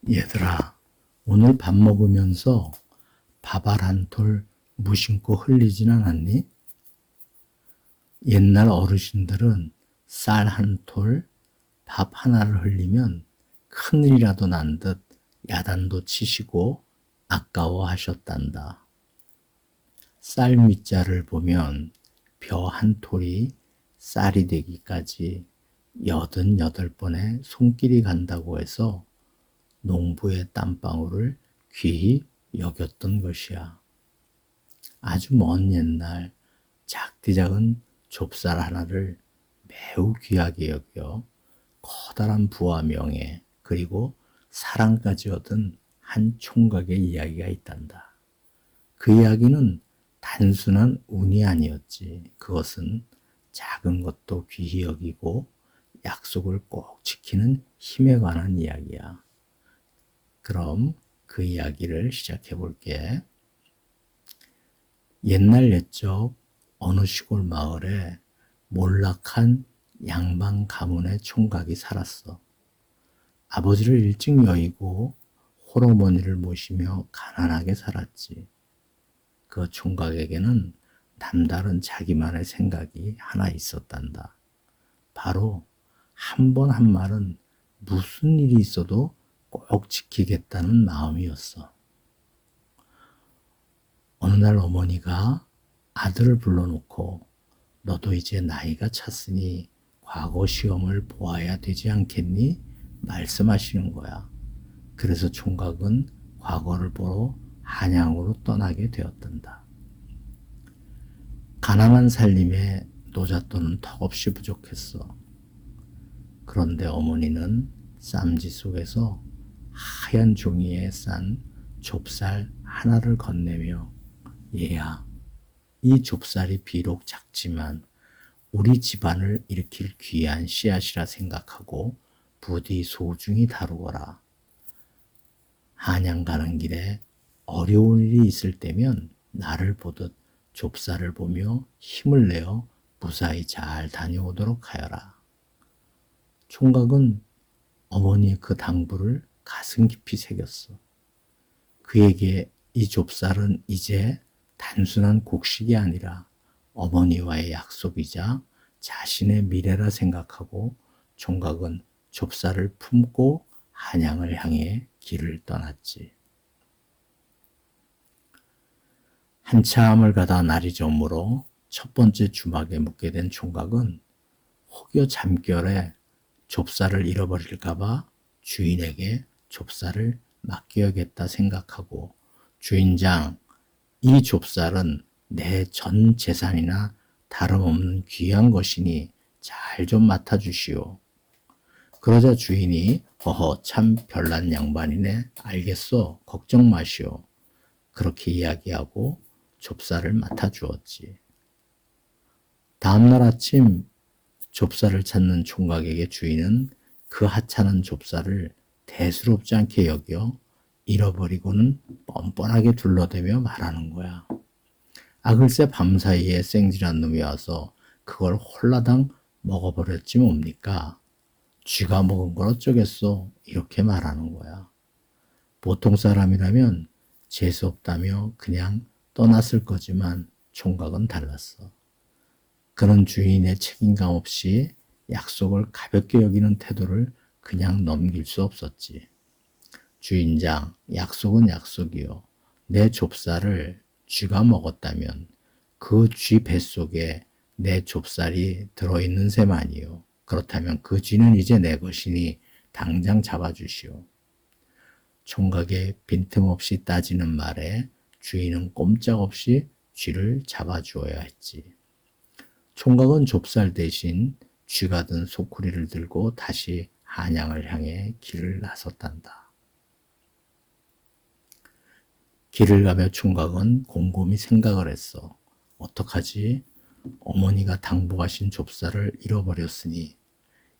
얘들아, 오늘 밥 먹으면서 밥알 한 톨 무심코 흘리진 않았니? 옛날 어르신들은 쌀 한 톨, 밥 하나를 흘리면 큰일이라도 난 듯 야단도 치시고 아까워하셨단다. 쌀 밑자를 보면 벼 한 톨이 쌀이 되기까지 88번의 손길이 간다고 해서 농부의 땀방울을 귀히 여겼던 것이야. 아주 먼 옛날 작디 작은 좁쌀 하나를 매우 귀하게 여겨 커다란 부와 명예 그리고 사랑까지 얻은 한 총각의 이야기가 있단다. 그 이야기는 단순한 운이 아니었지. 그것은 작은 것도 귀히 여기고 약속을 꼭 지키는 힘에 관한 이야기야. 그럼 그 이야기를 시작해 볼게. 옛날 옛적 어느 시골 마을에 몰락한 양반 가문의 총각이 살았어. 아버지를 일찍 여의고 홀어머니를 모시며 가난하게 살았지. 그 총각에게는 남다른 자기만의 생각이 하나 있었단다. 바로 한 번 한 말은 무슨 일이 있어도 꼭 지키겠다는 마음이었어. 어느 날 어머니가 아들을 불러놓고 너도 이제 나이가 찼으니 과거 시험을 보아야 되지 않겠니? 말씀하시는 거야. 그래서 총각은 과거를 보러 한양으로 떠나게 되었단다. 가난한 살림에 노잣돈은 턱없이 부족했어. 그런데 어머니는 쌈지 속에서 하얀 종이에 싼 좁쌀 하나를 건네며 얘야, 이 좁쌀이 비록 작지만 우리 집안을 일으킬 귀한 씨앗이라 생각하고 부디 소중히 다루거라. 한양 가는 길에 어려운 일이 있을 때면 나를 보듯 좁쌀을 보며 힘을 내어 무사히 잘 다녀오도록 하여라. 총각은 어머니의 그 당부를 가슴 깊이 새겼어. 그에게 이 좁쌀은 이제 단순한 곡식이 아니라 어머니와의 약속이자 자신의 미래라 생각하고 총각은 좁쌀을 품고 한양을 향해 길을 떠났지. 한참을 가다 날이 저물어 첫 번째 주막에 묵게 된 총각은 혹여 잠결에 좁쌀을 잃어버릴까봐 주인에게 좁쌀을 맡겨야겠다 생각하고 주인장, 이 좁쌀은 내 전 재산이나 다름없는 귀한 것이니 잘 좀 맡아주시오. 그러자 주인이 허허 참 별난 양반이네. 알겠소. 걱정 마시오. 그렇게 이야기하고 좁쌀을 맡아주었지. 다음날 아침 좁쌀을 찾는 총각에게 주인은 그 하찮은 좁쌀을 대수롭지 않게 여겨 잃어버리고는 뻔뻔하게 둘러대며 말하는 거야. 아 글쎄 밤사이에 생질한 놈이 와서 그걸 홀라당 먹어버렸지 뭡니까? 쥐가 먹은 걸 어쩌겠소? 이렇게 말하는 거야. 보통 사람이라면 재수없다며 그냥 떠났을 거지만 총각은 달랐어. 그런 주인의 책임감 없이 약속을 가볍게 여기는 태도를 그냥 넘길 수 없었지. 주인장, 약속은 약속이요. 내 좁쌀을 쥐가 먹었다면 그 쥐 뱃속에 내 좁쌀이 들어있는 셈 아니요. 그렇다면 그 쥐는 이제 내 것이니 당장 잡아주시오. 총각의 빈틈없이 따지는 말에 주인은 꼼짝없이 쥐를 잡아주어야 했지. 총각은 좁쌀 대신 쥐가 든 소쿠리를 들고 다시 한양을 향해 길을 나섰단다. 길을 가며 총각은 곰곰이 생각을 했어. 어떡하지? 어머니가 당부하신 좁쌀을 잃어버렸으니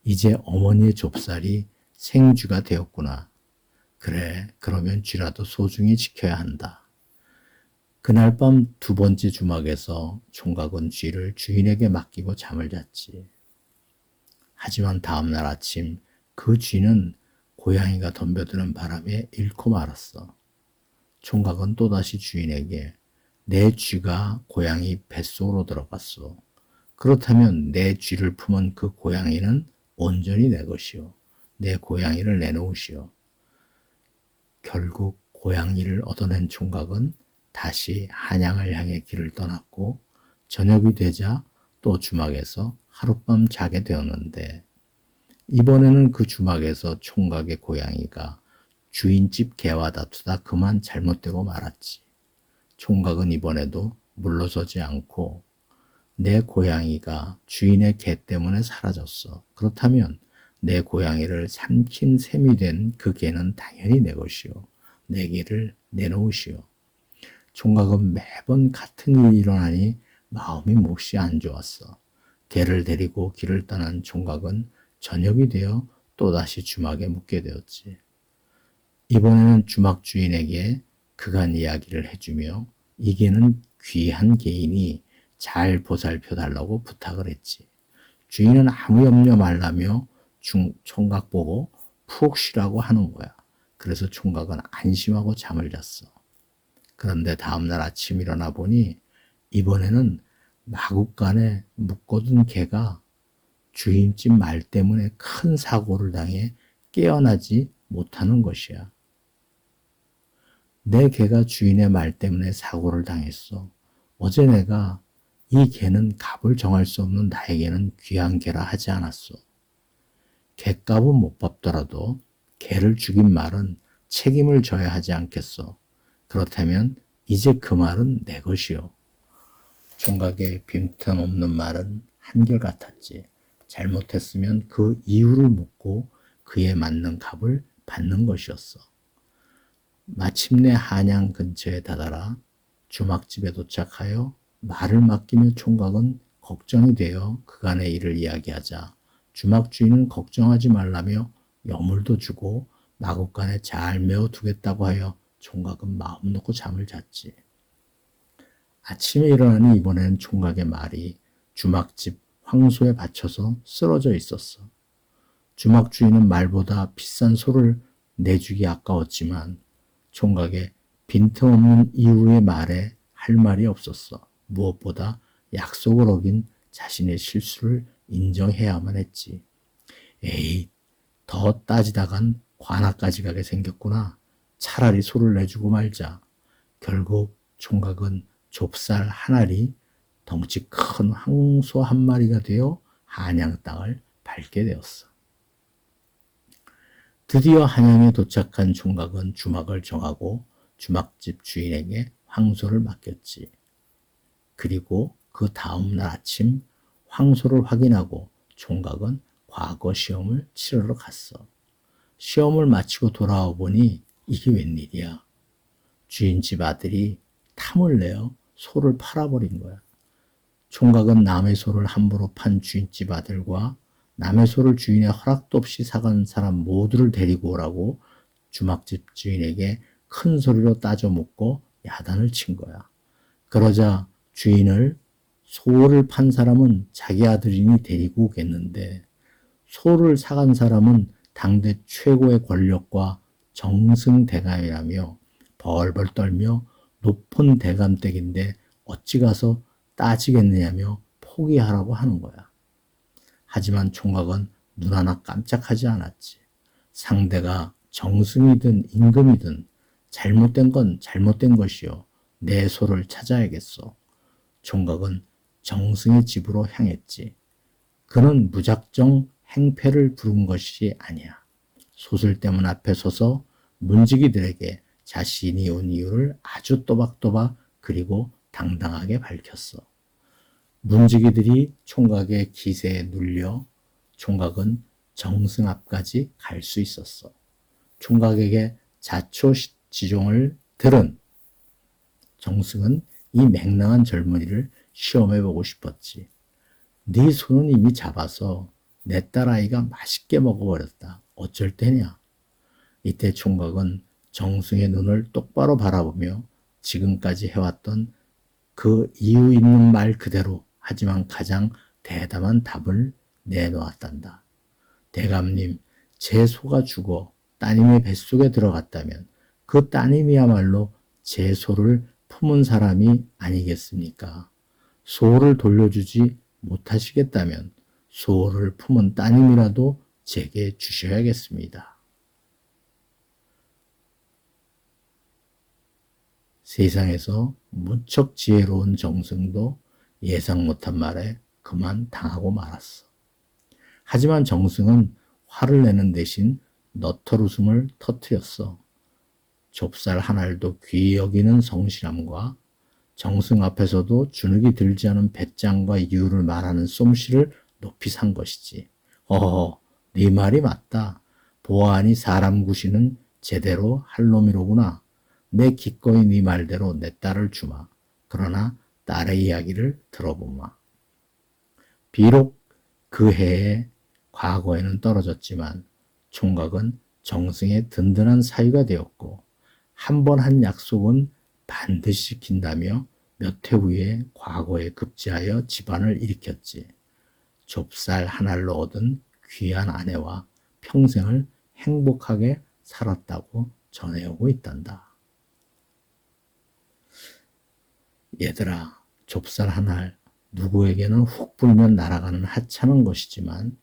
이제 어머니의 좁쌀이 생쥐가 되었구나. 그래, 그러면 쥐라도 소중히 지켜야 한다. 그날 밤 두 번째 주막에서 총각은 쥐를 주인에게 맡기고 잠을 잤지. 하지만 다음날 아침 그 쥐는 고양이가 덤벼드는 바람에 잃고 말았어. 총각은 또다시 주인에게 내 쥐가 고양이 뱃속으로 들어갔어. 그렇다면 내 쥐를 품은 그 고양이는 온전히 내 것이요. 내 고양이를 내놓으시오. 결국 고양이를 얻어낸 총각은 다시 한양을 향해 길을 떠났고 저녁이 되자 또 주막에서 하룻밤 자게 되었는데 이번에는 그 주막에서 총각의 고양이가 주인집 개와 다투다 그만 잘못되고 말았지. 총각은 이번에도 물러서지 않고 내 고양이가 주인의 개 때문에 사라졌어. 그렇다면 내 고양이를 삼킨 셈이 된 그 개는 당연히 내 것이요. 내 개를 내놓으시오. 총각은 매번 같은 일이 일어나니 마음이 몹시 안 좋았어. 개를 데리고 길을 떠난 총각은 저녁이 되어 또다시 주막에 묵게 되었지. 이번에는 주막 주인에게 그간 이야기를 해주며 이 개는 귀한 개이니 잘 보살펴 달라고 부탁을 했지. 주인은 아무 염려 말라며 총각 보고 푹 쉬라고 하는 거야. 그래서 총각은 안심하고 잠을 잤어. 그런데 다음날 아침 일어나 보니 이번에는 마구간에 묶어둔 개가 주인집 말 때문에 큰 사고를 당해 깨어나지 못하는 것이야. 내 개가 주인의 말 때문에 사고를 당했어. 어제 내가 이 개는 값을 정할 수 없는 나에게는 귀한 개라 하지 않았어. 개값은 못 갚더라도 개를 죽인 말은 책임을 져야 하지 않겠어. 그렇다면 이제 그 말은 내 것이요. 총각의 빈틈없는 말은 한결같았지. 잘못했으면 그 이유를 묻고 그에 맞는 값을 받는 것이었어. 마침내 한양 근처에 다다라 주막집에 도착하여 말을 맡기며 총각은 걱정이 되어 그간의 일을 이야기하자 주막 주인은 걱정하지 말라며 여물도 주고 마구간에 잘 메워두겠다고 하여 총각은 마음 놓고 잠을 잤지. 아침에 일어나니 이번에는 총각의 말이 주막집 황소에 받쳐서 쓰러져 있었어. 주막 주인은 말보다 비싼 소를 내주기 아까웠지만 총각의 빈틈없는 이유의 말에 할 말이 없었어. 무엇보다 약속을 어긴 자신의 실수를 인정해야만 했지. 에이, 더 따지다간 관아까지 가게 생겼구나. 차라리 소를 내주고 말자. 결국 총각은 좁쌀 한 알이 덩치 큰 황소 한 마리가 되어 한양 땅을 밟게 되었어. 드디어 한양에 도착한 총각은 주막을 정하고 주막집 주인에게 황소를 맡겼지. 그리고 그 다음날 아침 황소를 확인하고 총각은 과거 시험을 치르러 갔어. 시험을 마치고 돌아와 보니 이게 웬일이야. 주인집 아들이 탐을 내어 소를 팔아버린 거야. 총각은 남의 소를 함부로 판 주인집 아들과 남의 소를 주인의 허락도 없이 사간 사람 모두를 데리고 오라고 주막집 주인에게 큰 소리로 따져 묻고 야단을 친 거야. 그러자 주인을 소를 판 사람은 자기 아들이니 데리고 오겠는데 소를 사간 사람은 당대 최고의 권력과 정승대감이라며 벌벌 떨며 높은 대감댁인데 어찌 가서 따지겠느냐며 포기하라고 하는 거야. 하지만 총각은 눈 하나 깜짝하지 않았지. 상대가 정승이든 임금이든 잘못된 건 잘못된 것이요. 내 소를 찾아야겠어. 총각은 정승의 집으로 향했지. 그는 무작정 행패를 부른 것이 아니야. 소술대문 앞에 서서 문지기들에게 자신이 온 이유를 아주 또박또박 그리고 당당하게 밝혔어. 문지기들이 총각의 기세에 눌려 총각은 정승 앞까지 갈 수 있었어. 총각에게 자초지종을 들은 정승은 이 맹랑한 젊은이를 시험해보고 싶었지. 네 손은 이미 잡아서 내 딸아이가 맛있게 먹어버렸다. 어쩔 때냐? 이때 총각은 정승의 눈을 똑바로 바라보며 지금까지 해왔던 그 이유 있는 말 그대로 하지만 가장 대담한 답을 내놓았단다. 대감님, 제 소가 죽어 따님의 뱃속에 들어갔다면 그 따님이야말로 제 소를 품은 사람이 아니겠습니까? 소를 돌려주지 못하시겠다면 소를 품은 따님이라도 제게 주셔야겠습니다. 세상에서 무척 지혜로운 정승도 예상 못한 말에 그만 당하고 말았어. 하지만 정승은 화를 내는 대신 너털웃음을 터뜨렸어. 좁쌀 한 알도 귀히 여기는 성실함과 정승 앞에서도 주눅이 들지 않은 배짱과 이유를 말하는 솜씨를 높이 산 것이지. 어허, 네 말이 맞다. 보아하니 사람 구시는 제대로 할 놈이로구나. 내 기꺼이 네 말대로 내 딸을 주마. 그러나 딸의 이야기를 들어보마. 비록 그 해에 과거에는 떨어졌지만 총각은 정승의 든든한 사위가 되었고 한 번 한 약속은 반드시 지킨다며 몇 해 후에 과거에 급제하여 집안을 일으켰지. 좁쌀 한 알로 얻은 귀한 아내와 평생을 행복하게 살았다고 전해오고 있단다. 얘들아, 좁쌀 한 알, 누구에게는 훅 불면 날아가는 하찮은 것이지만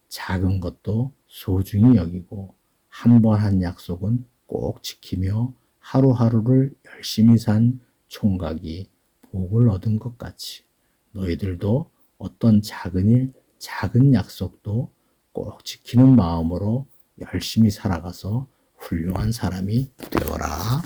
작은 것도 소중히 여기고 한 번 한 약속은 꼭 지키며 하루하루를 열심히 산 총각이 복을 얻은 것 같이 너희들도 어떤 작은 일, 작은 약속도 꼭 지키는 마음으로 열심히 살아가서 훌륭한 사람이 되어라.